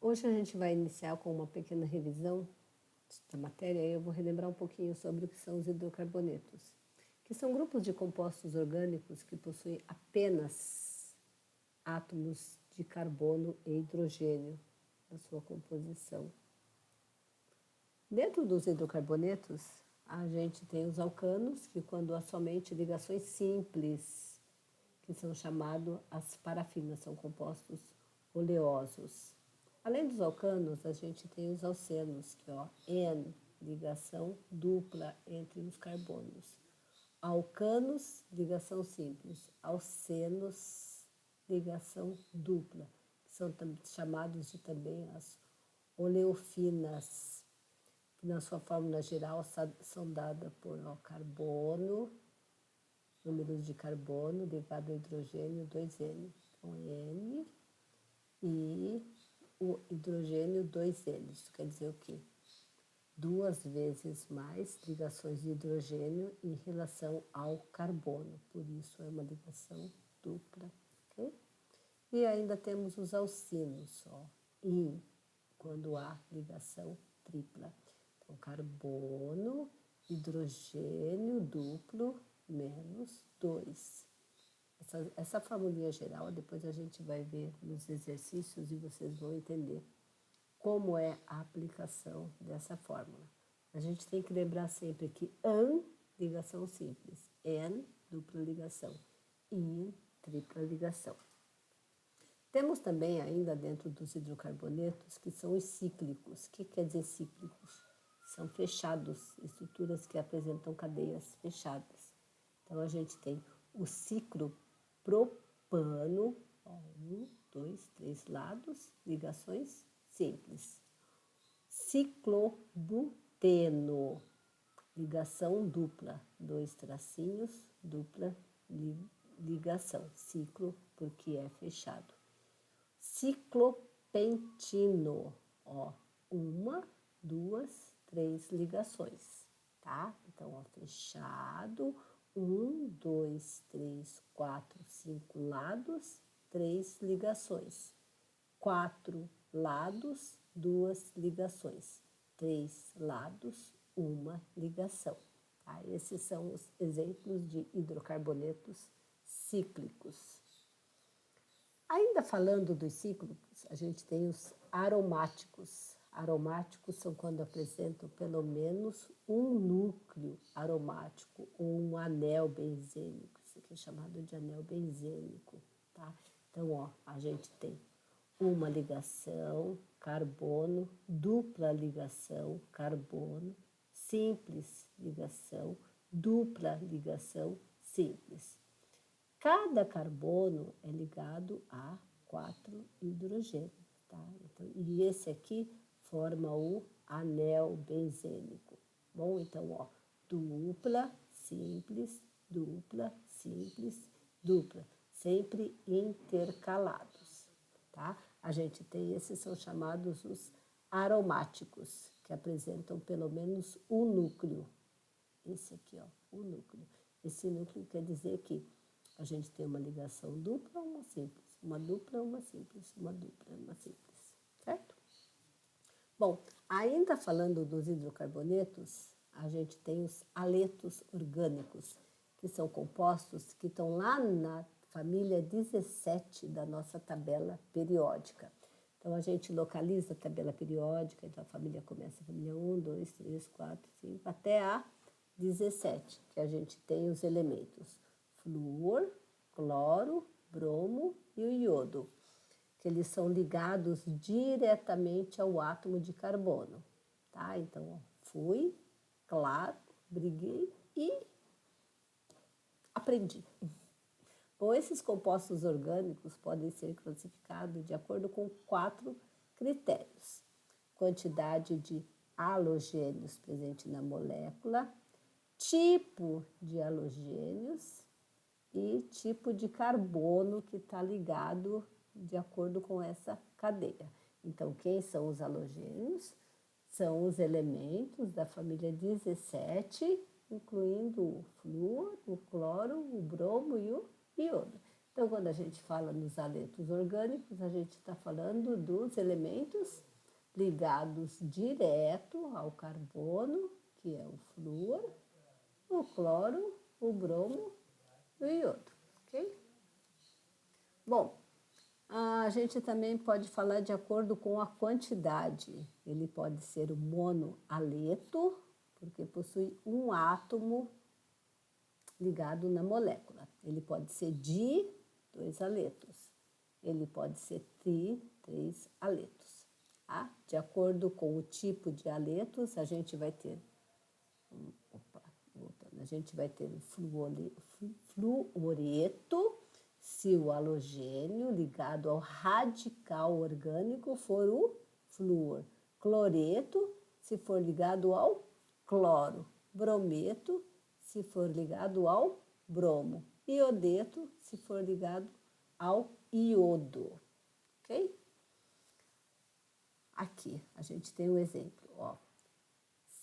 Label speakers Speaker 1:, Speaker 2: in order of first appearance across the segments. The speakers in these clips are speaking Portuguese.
Speaker 1: Hoje a gente vai iniciar com uma pequena revisão da matéria e eu vou relembrar um pouquinho sobre o que são os hidrocarbonetos, que são grupos de compostos orgânicos que possuem apenas átomos de carbono e hidrogênio na sua composição. Dentro dos hidrocarbonetos, a gente tem os alcanos, que quando há somente ligações simples, que são chamados as parafinas, são compostos oleosos. Além dos alcanos, a gente tem os alcenos, que é N, ligação dupla entre os carbonos. Alcanos, ligação simples. Alcenos, ligação dupla, que são chamados de também as oleofinas, que na sua fórmula geral são dadas por carbono, números de carbono ligado ao hidrogênio 2N. Então, N e o hidrogênio 2N. Isso quer dizer o quê? 2 vezes mais ligações de hidrogênio em relação ao carbono. Por isso, é uma ligação dupla. Okay? E ainda temos os alcinos, in, quando há ligação tripla. Então, carbono, hidrogênio duplo, menos 2. Essa formulinha geral, depois a gente vai ver nos exercícios e vocês vão entender como é a aplicação dessa fórmula. A gente tem que lembrar sempre que AN, ligação simples, N, dupla ligação, IN, tripla ligação. Temos também ainda dentro dos hidrocarbonetos que são os cíclicos. O que quer dizer cíclicos? São fechados, estruturas que apresentam cadeias fechadas. Então, a gente tem o ciclo propano, 1, 2, 3 lados, ligações simples. Ciclobuteno, ligação dupla, 2 tracinhos, dupla ligação, ciclo porque é fechado. Ciclopentino, 1, 2, 3 ligações, tá? Então, fechado, 1, 2, 3, 4, 5 lados, 3 ligações. 4 lados, 2 ligações. 3 lados, 1 ligação. Tá? Esses são os exemplos de hidrocarbonetos cíclicos. Ainda falando dos cíclicos, a gente tem os aromáticos. Aromáticos são quando apresentam pelo menos um núcleo aromático ou um anel benzênico. Isso aqui é chamado de anel benzênico, tá? Então, a gente tem uma ligação, carbono, dupla ligação, carbono, simples ligação, dupla ligação, simples. Cada carbono é ligado a 4 hidrogênios, tá? Então, e esse aqui forma o anel benzênico. Bom, então, dupla, simples, dupla, simples, dupla, sempre intercalados, tá? A gente tem, esses são chamados os aromáticos, que apresentam pelo menos um núcleo. Esse aqui, o núcleo. Esse núcleo quer dizer que a gente tem uma ligação dupla, uma simples, uma dupla, uma simples, uma dupla, uma simples, certo? Bom, ainda falando dos hidrocarbonetos, a gente tem os aletos orgânicos, que são compostos que estão lá na família 17 da nossa tabela periódica. Então, a gente localiza a tabela periódica, então a família começa a família 1, 2, 3, 4, 5, até a 17, que a gente tem os elementos flúor, cloro, bromo e o iodo, que eles são ligados diretamente ao átomo de carbono, tá? Então, fui, claro, briguei e aprendi. Bom, esses compostos orgânicos podem ser classificados de acordo com 4 critérios: quantidade de halogênios presente na molécula, tipo de halogênios e tipo de carbono que está ligado de acordo com essa cadeia. Então, quem são os halogênios? São os elementos da família 17, incluindo o flúor, o cloro, o bromo e o iodo. Então, quando a gente fala nos aletos orgânicos, a gente está falando dos elementos ligados direto ao carbono, que é o flúor, o cloro, o bromo e o iodo, ok? Bom, a gente também pode falar de acordo com a quantidade. Ele pode ser o monoaleto, porque possui um átomo ligado na molécula. Ele pode ser di, 2 aletos. Ele pode ser tri, 3 aletos. Tá? De acordo com o tipo de aletos, a gente vai ter a gente vai ter o fluoreto, se o halogênio ligado ao radical orgânico for o flúor. Cloreto, se for ligado ao cloro. Brometo, se for ligado ao bromo. Iodeto, se for ligado ao iodo. Ok? Aqui a gente tem um exemplo, ó.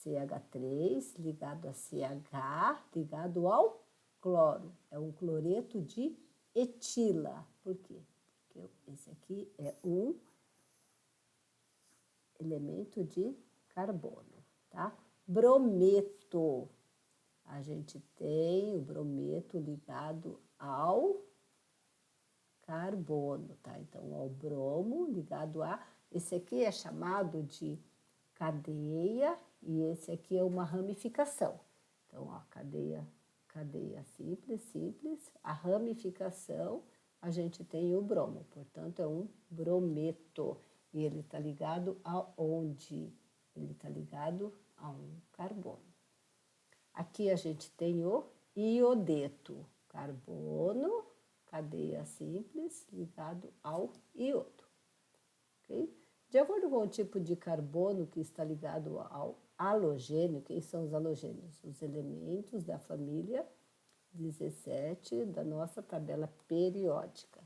Speaker 1: CH3 ligado a CH, ligado ao cloro. É um cloreto de etila. Por quê? Porque esse aqui é um elemento de carbono, tá? Brometo. A gente tem o brometo ligado ao carbono, tá? Então, ao bromo ligado a... Esse aqui é chamado de cadeia e esse aqui é uma ramificação. Então, ó, cadeia simples. A ramificação, a gente tem o bromo, portanto, é um brometo. E ele está ligado aonde? Ele está ligado a um carbono. Aqui a gente tem o iodeto, carbono, cadeia simples, ligado ao iodo. Okay? De acordo com o tipo de carbono que está ligado ao halogênio, quem são os halogênios? Os elementos da família 17 da nossa tabela periódica.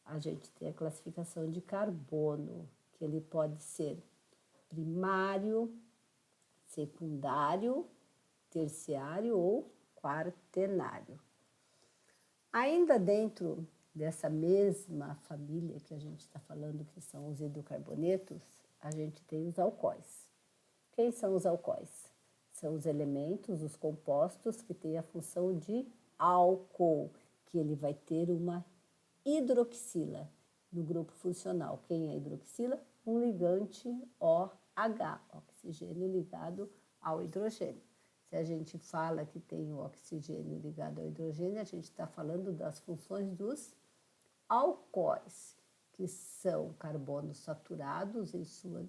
Speaker 1: A gente tem a classificação de carbono, que ele pode ser primário, secundário, terciário ou quaternário. Ainda dentro dessa mesma família que a gente está falando, que são os hidrocarbonetos, a gente tem os alcoóis. Quem são os alcoóis? São os elementos, os compostos que têm a função de álcool, que ele vai ter uma hidroxila no grupo funcional. Quem é hidroxila? Um ligante OH, oxigênio ligado ao hidrogênio. Se a gente fala que tem o oxigênio ligado ao hidrogênio, a gente está falando das funções dos alcoóis, que são carbonos saturados em sua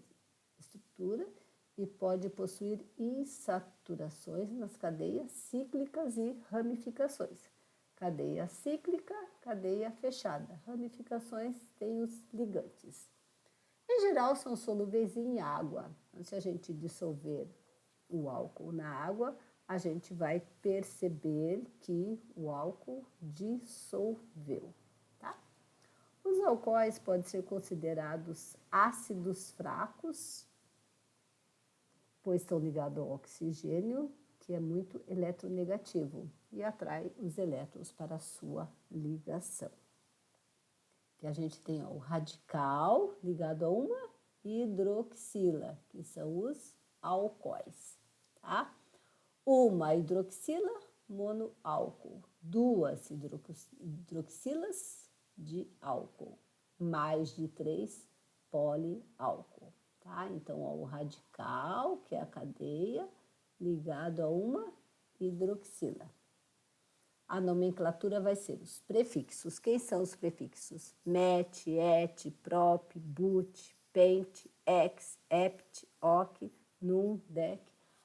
Speaker 1: estrutura e pode possuir insaturações nas cadeias cíclicas e ramificações. Cadeia cíclica, cadeia fechada. Ramificações têm os ligantes. Em geral, são solúveis em água. Então, se a gente dissolver o álcool na água, a gente vai perceber que o álcool dissolveu, tá? Os alcoóis podem ser considerados ácidos fracos, pois estão ligados ao oxigênio, que é muito eletronegativo e atrai os elétrons para a sua ligação. Que a gente tem o radical ligado a uma hidroxila, que são os alcoóis, tá? Uma hidroxila, monoálcool. 2 hidroxilas de álcool. Mais de 3 poliálcool, tá? Então, ó, o radical, que é a cadeia, ligado a uma hidroxila. A nomenclatura vai ser os prefixos. Quem são os prefixos? Met, et, prop, but, pent, ex, ept, oc, num, dec,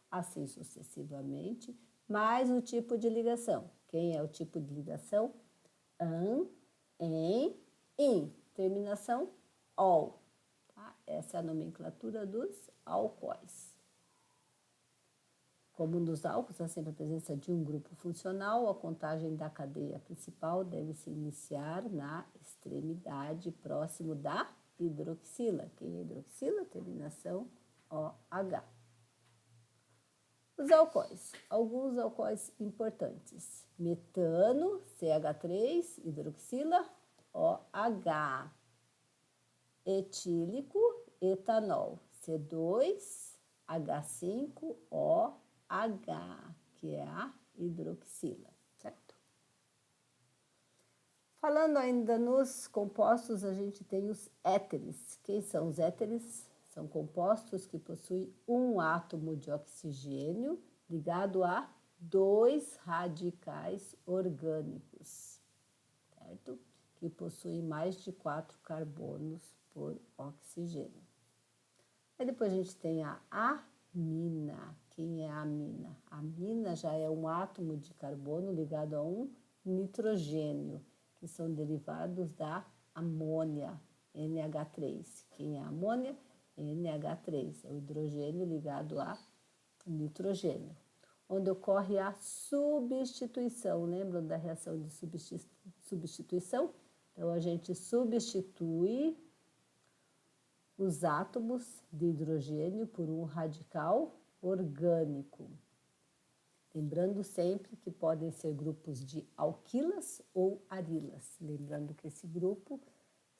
Speaker 1: assim sucessivamente, mais o tipo de ligação. Quem é o tipo de ligação? An, em, in. Terminação, ol. Tá? Essa é a nomenclatura dos alcoóis. Como nos álcools, há sempre a presença de um grupo funcional, a contagem da cadeia principal deve se iniciar na extremidade próximo da hidroxila. Quem é hidroxila? Terminação OH. Os alcoóis, alguns alcoóis importantes. Metano, CH3, hidroxila, OH. Etílico, etanol, C2H5OH, que é a hidroxila, certo? Falando ainda nos compostos, a gente tem os éteres. Quem são os éteres? São compostos que possuem um átomo de oxigênio ligado a 2 radicais orgânicos, certo? Que possuem mais de 4 carbonos por oxigênio. Aí depois a gente tem a amina. Quem é a amina? A amina já é um átomo de carbono ligado a um nitrogênio, que são derivados da amônia, NH3. Quem é a amônia? NH3, é o hidrogênio ligado a nitrogênio. Onde ocorre a substituição, lembram da reação de substituição? Então, a gente substitui os átomos de hidrogênio por um radical orgânico. Lembrando sempre que podem ser grupos de alquilas ou arilas. Lembrando que esse grupo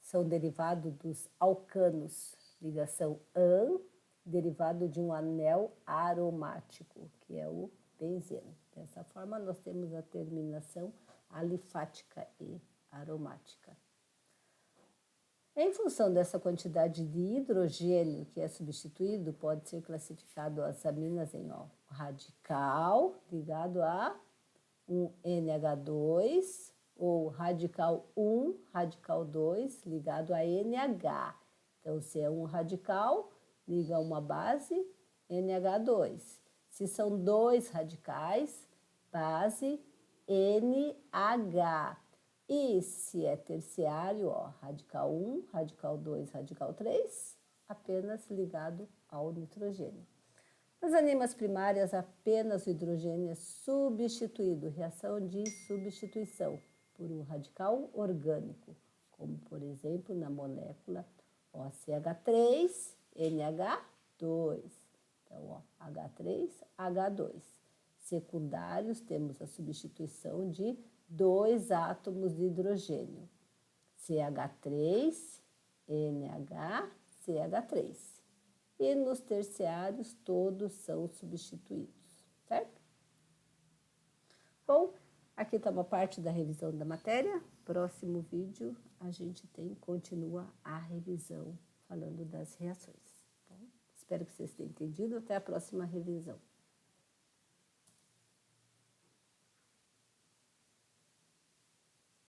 Speaker 1: são derivados dos alcanos, ligação AN, derivado de um anel aromático, que é o benzeno. Dessa forma, nós temos a terminação alifática e aromática. Em função dessa quantidade de hidrogênio que é substituído, pode ser classificado as aminas em radical ligado a um NH2 ou radical 1, radical 2 ligado a NH. Então, se é um radical, liga a uma base, NH2. Se são dois radicais, base NH. E se é terciário, radical 1, radical 2, radical 3, apenas ligado ao nitrogênio. Nas aminas primárias, apenas o hidrogênio é substituído, reação de substituição, por um radical orgânico, como, por exemplo, na molécula OCH3, NH2. Então, H3, H2. Secundários, temos a substituição de 2 átomos de hidrogênio, CH3, NH, CH3. E nos terciários, todos são substituídos, certo? Bom, aqui está uma parte da revisão da matéria. Próximo vídeo, a gente continua a revisão, falando das reações. Bom, espero que vocês tenham entendido. Até a próxima revisão.